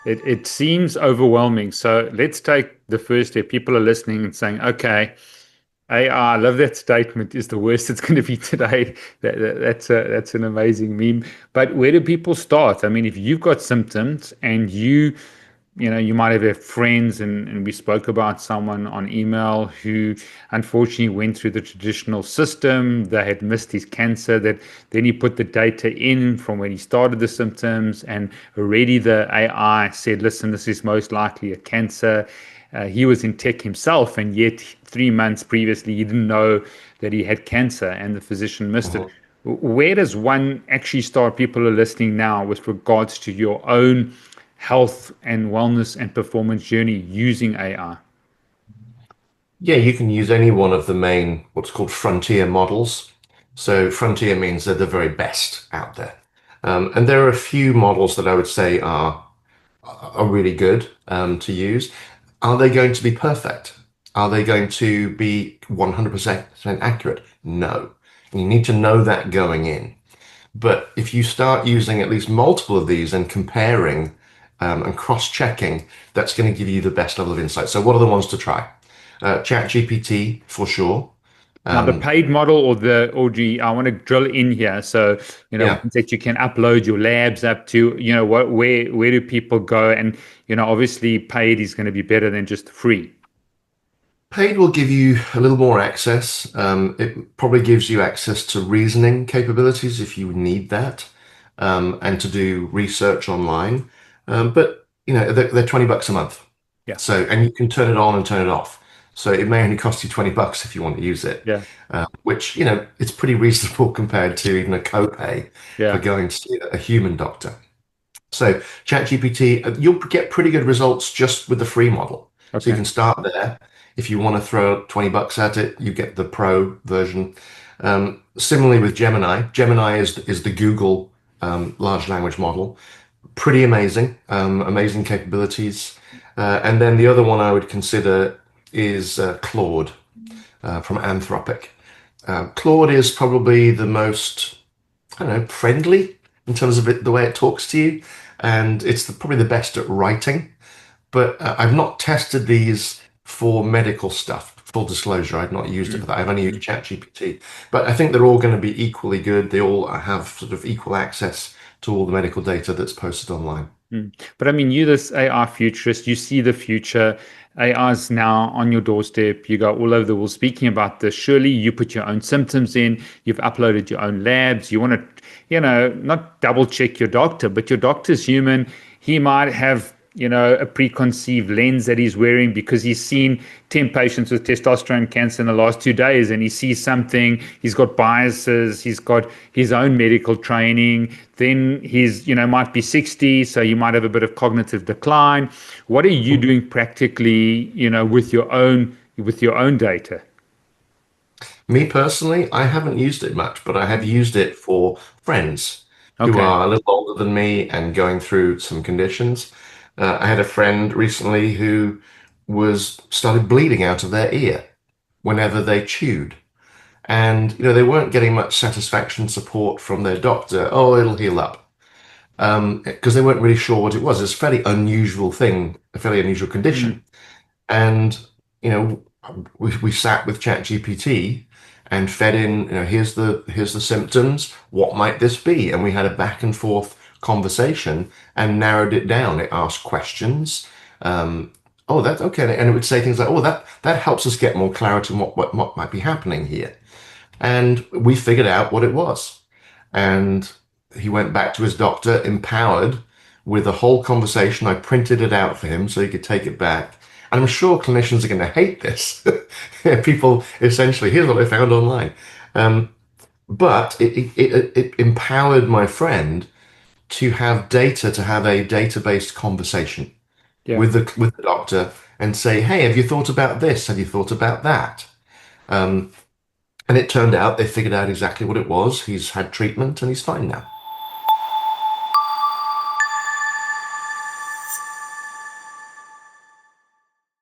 it seems overwhelming. So let's take the first step. People are listening and saying, okay, AI, I love that statement, is the worst it's going to be today. That's an amazing meme. But where do people start? I mean, if you've got symptoms and you might have friends, and we spoke about someone on email who unfortunately went through the traditional system. They had missed his cancer, that then he put the data in from when he started the symptoms, and already the AI said, listen, this is most likely a cancer. He was in tech himself, and yet 3 months previously, he didn't know that he had cancer, and the physician missed it. Mhm. Where does one actually start? People are listening now with regards to your own health and wellness and performance journey using AI. Yeah, you can use any one of the main, what's called frontier models. So frontier means they're the very best out there. And there are a few models that I would say are really good to use. Are they going to be perfect? Are they going to be 100% accurate? No. You need to know that going in. But if you start using at least multiple of these and comparing and cross-checking, that's going to give you the best level of insight. So what are the ones to try? ChatGPT for sure. Now, the Um, paid model or the OG, I want to drill in here. So, yeah, ones that you can upload your labs up to, where do people go? And, obviously paid is going to be better than just free. paid will give you a little more access. It probably gives you access to reasoning capabilities if you need that, and to do research online. But they're $20 a month. Yeah. So, and you can turn it on and turn it off. So it may only cost you $20 if you want to use it, Yeah. which, it's pretty reasonable compared to even a copay for Yeah. going to see a human doctor. So ChatGPT, you'll get pretty good results just with the free model. So you Okay. can start there. If you want to throw $20 at it, you get the pro version. Similarly with Gemini, Gemini is the Google large language model. Pretty amazing, amazing capabilities. And then the other one I would consider is Claude from Anthropic. Claude is probably the most, I don't know, friendly in terms of the way it talks to you, and it's probably the best at writing. But I've not tested these for medical stuff. Full disclosure, I've not used it for Mm, that. I've only used mm, ChatGPT. But I think they're all going to be equally good. They all have sort of equal access to all the medical data that's posted online. mm. But I mean, you, this AI futurist, you see the future. AI is now on your doorstep. You go all over the world speaking about this. Surely you put your own symptoms in. You've uploaded your own labs. You want to, not double check your doctor, but your doctor's human. He might have, a preconceived lens that he's wearing because he's seen 10 patients with testosterone cancer in the last 2 days, and he sees something. He's got biases. He's got his own medical training. Then he's, might be 60, so you might have a bit of cognitive decline. What are you doing practically, with your own data? Me personally, I haven't used it much, but I have used it for friends who Okay. are a little older than me and going through some conditions. I had a friend recently who was started bleeding out of their ear whenever they chewed. And they weren't getting much satisfaction support from their doctor. Oh, it'll heal up. Because they weren't really sure what it was. It's a fairly unusual thing, a fairly unusual Mm, condition. And, you know, we sat with ChatGPT and fed in, here's the symptoms. What might this be? And we had a back and forth conversation and narrowed it down. It asked questions. Oh, that's okay. And it would say things like, oh, that helps us get more clarity on what might be happening here. And we figured out what it was. And he went back to his doctor empowered with a whole conversation. I printed it out for him so he could take it back. And I'm sure clinicians are going to hate this. People essentially, here's what I found online. Um, but it empowered my friend to have data, to have a data-based conversation yeah. with the doctor and say, hey, have you thought about this? Have you thought about that? And it turned out they figured out exactly what it was. He's had treatment and he's fine now.